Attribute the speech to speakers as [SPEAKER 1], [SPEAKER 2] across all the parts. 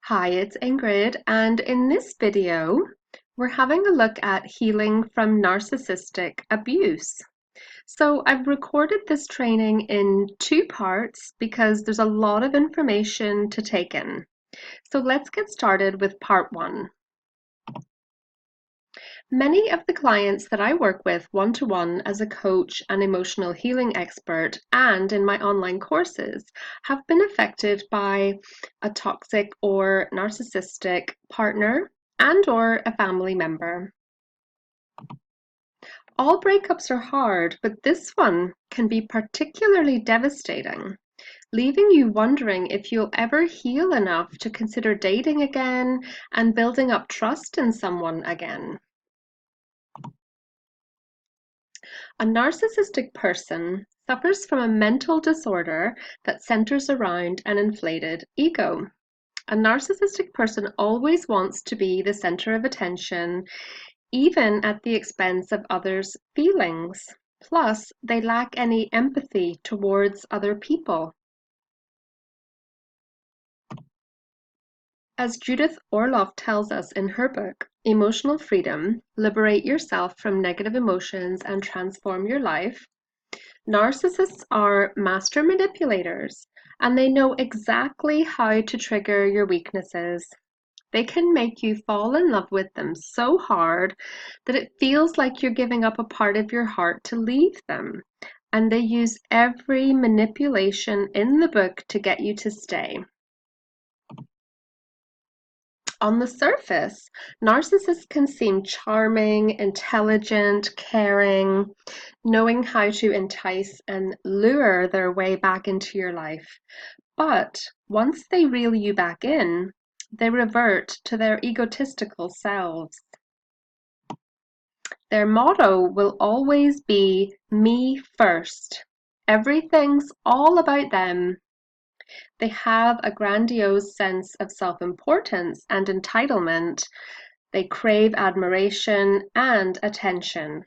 [SPEAKER 1] Hi, it's Ingrid, and in this video, we're having a look at healing from narcissistic abuse. So I've recorded this training in two parts because there's a lot of information to take in. So let's get started with part one. Many of the clients that I work with one-to-one as a coach and emotional healing expert and in my online courses have been affected by a toxic or narcissistic partner and or a family member. All breakups are hard, but this one can be particularly devastating, leaving you wondering if you'll ever heal enough to consider dating again and building up trust in someone again. A narcissistic person suffers from a mental disorder that centers around an inflated ego. A narcissistic person always wants to be the center of attention, even at the expense of others' feelings. Plus, they lack any empathy towards other people. As Judith Orloff tells us in her book, Emotional Freedom, Liberate Yourself from Negative Emotions and Transform Your Life, narcissists are master manipulators, and they know exactly how to trigger your weaknesses. They can make you fall in love with them so hard that it feels like you're giving up a part of your heart to leave them. And they use every manipulation in the book to get you to stay. On the surface, narcissists can seem charming, intelligent, caring, knowing how to entice and lure their way back into your life. But once they reel you back in, they revert to their egotistical selves. Their motto will always be me first. Everything's all about them. They have a grandiose sense of self-importance and entitlement. They crave admiration and attention.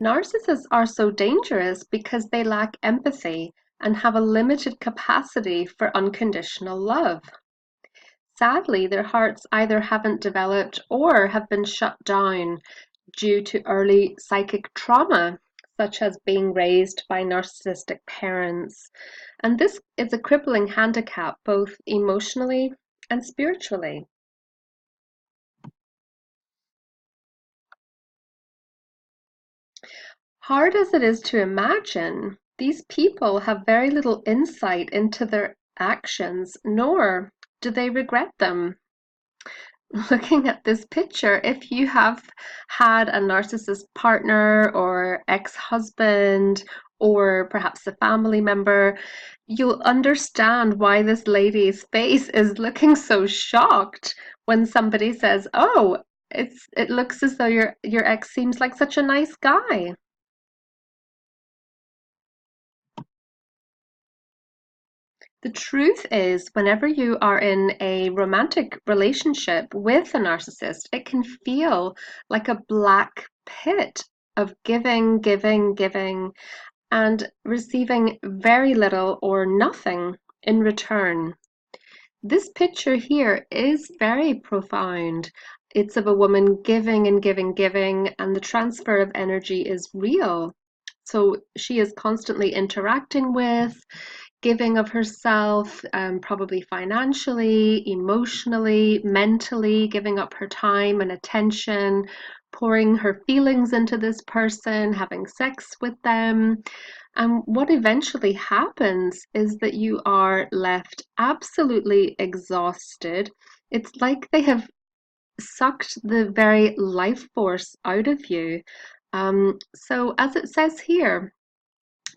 [SPEAKER 1] Narcissists are so dangerous because they lack empathy and have a limited capacity for unconditional love. Sadly, their hearts either haven't developed or have been shut down due to early psychic trauma, such as being raised by narcissistic parents. And this is a crippling handicap, both emotionally and spiritually. Hard as it is to imagine, these people have very little insight into their actions, nor do they regret them. Looking at this picture, if you have had a narcissist partner or ex-husband or perhaps a family member, you'll understand why this lady's face is looking so shocked when somebody says, "Oh, it looks as though your ex seems like such a nice guy." The truth is, whenever you are in a romantic relationship with a narcissist, it can feel like a black pit of giving, giving, giving, and receiving very little or nothing in return. This picture here is very profound. It's of a woman giving and giving, giving, and the transfer of energy is real. So she is constantly interacting with, giving of herself, probably financially, emotionally, mentally, giving up her time and attention, pouring her feelings into this person, having sex with them. And what eventually happens is that you are left absolutely exhausted. It's like they have sucked the very life force out of you. So, as it says here,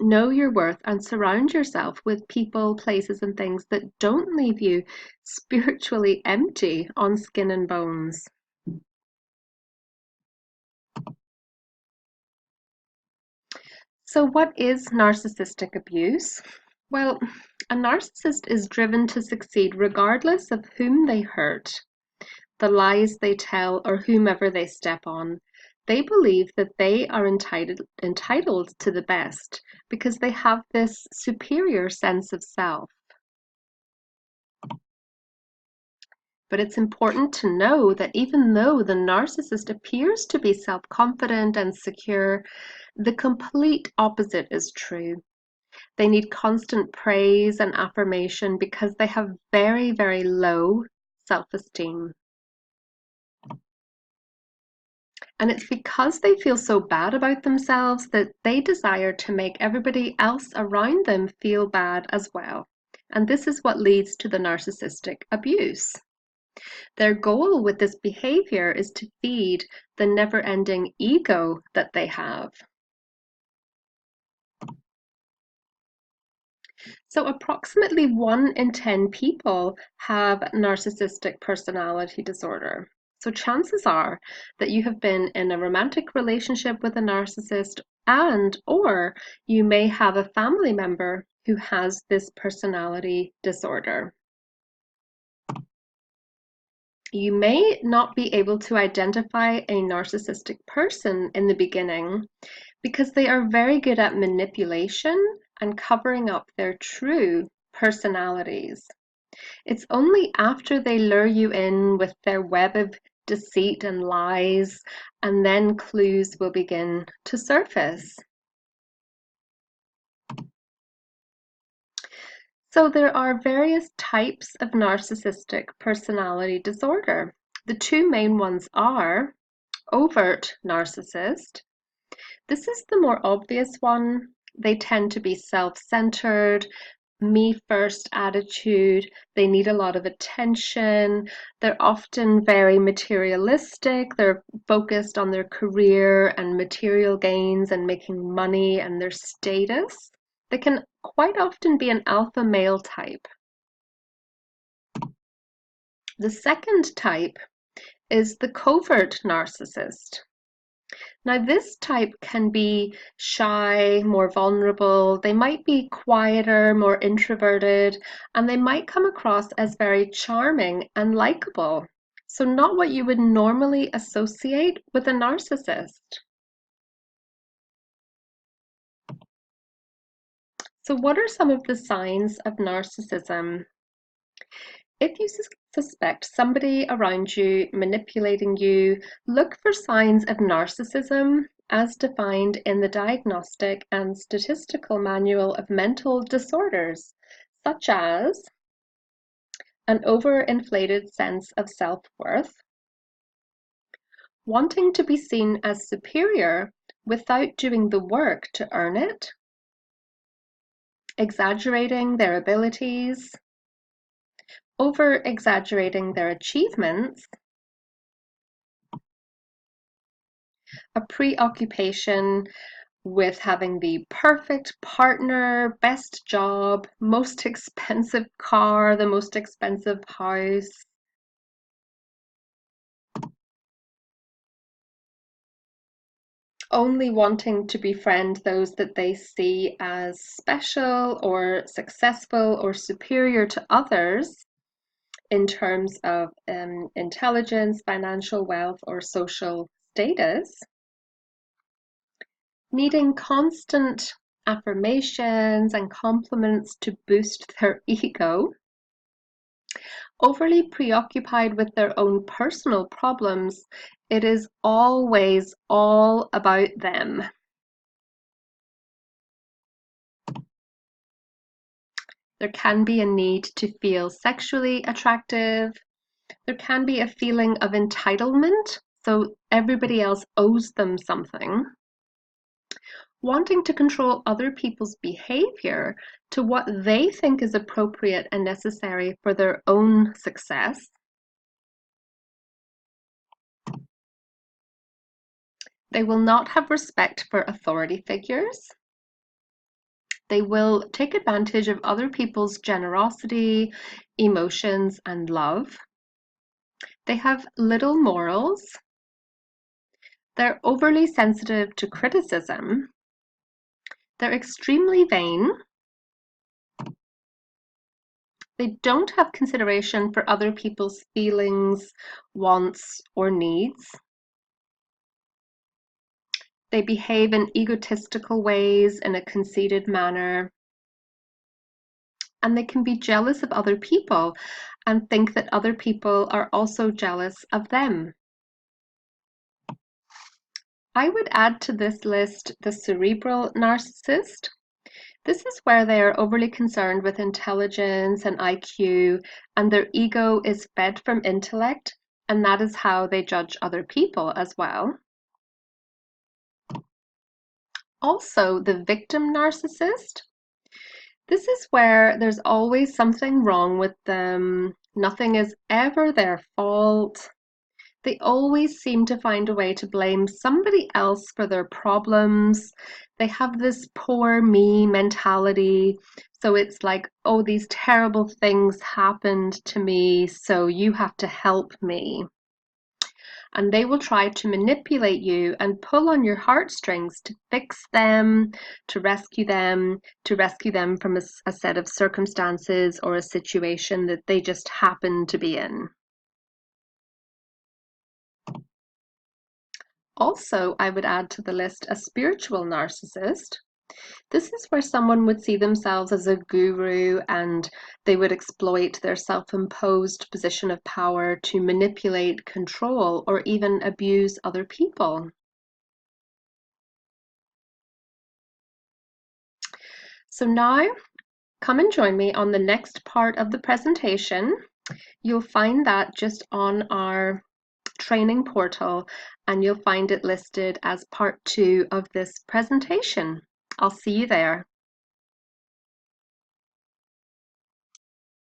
[SPEAKER 1] know your worth and surround yourself with people, places, and things that don't leave you spiritually empty on skin and bones. So, what is narcissistic abuse? Well, a narcissist is driven to succeed regardless of whom they hurt, the lies they tell, or whomever they step on. They believe that they are entitled to the best because they have this superior sense of self. But it's important to know that even though the narcissist appears to be self-confident and secure, the complete opposite is true. They need constant praise and affirmation because they have very, very low self-esteem. And it's because they feel so bad about themselves that they desire to make everybody else around them feel bad as well. And this is what leads to the narcissistic abuse. Their goal with this behavior is to feed the never-ending ego that they have. So approximately 1 in 10 people have narcissistic personality disorder. So chances are that you have been in a romantic relationship with a narcissist or you may have a family member who has this personality disorder. You may not be able to identify a narcissistic person in the beginning because they are very good at manipulation and covering up their true personalities. It's only after they lure you in with their web of deceit and lies, and then clues will begin to surface. So there are various types of narcissistic personality disorder. The two main ones are overt narcissist. This is the more obvious one. They tend to be self-centered, me first attitude. They need a lot of attention. They're often very materialistic. They're focused on their career and material gains and making money and their status. They can quite often be an alpha male type. The second type is the covert narcissist. Now, this type can be shy, more vulnerable. They might be quieter, more introverted, and they might come across as very charming and likable. So not what you would normally associate with a narcissist. So what are some of the signs of narcissism? If you suspect somebody around you manipulating you, look for signs of narcissism as defined in the Diagnostic and Statistical Manual of Mental Disorders, such as an overinflated sense of self-worth, wanting to be seen as superior without doing the work to earn it, exaggerating their abilities, over-exaggerating their achievements, a preoccupation with having the perfect partner, best job, most expensive car, the most expensive house. Only wanting to befriend those that they see as special or successful or superior to others in terms of intelligence, financial wealth, or social status. Needing constant affirmations and compliments to boost their ego, overly preoccupied with their own personal problems. It is always all about them. There can be a need to feel sexually attractive. There can be a feeling of entitlement, so everybody else owes them something. Wanting to control other people's behavior to what they think is appropriate and necessary for their own success. They will not have respect for authority figures. They will take advantage of other people's generosity, emotions, and love. They have little morals. They're overly sensitive to criticism. They're extremely vain. They don't have consideration for other people's feelings, wants, or needs. They behave in egotistical ways in a conceited manner. And they can be jealous of other people and think that other people are also jealous of them. I would add to this list the cerebral narcissist. This is where they are overly concerned with intelligence and IQ, and their ego is fed from intellect, and that is how they judge other people as well. Also, the victim narcissist. This is where there's always something wrong with them. Nothing is ever their fault. They always seem to find a way to blame somebody else for their problems. They have this poor me mentality. So it's like, oh, these terrible things happened to me, so you have to help me. And they will try to manipulate you and pull on your heartstrings to fix them, to rescue them from a set of circumstances or a situation that they just happen to be in. Also, I would add to the list a spiritual narcissist. This is where someone would see themselves as a guru and they would exploit their self-imposed position of power to manipulate, control, or even abuse other people. So now, come and join me on the next part of the presentation. You'll find that just on our training portal, and you'll find it listed as part 2 of this presentation. I'll see you there.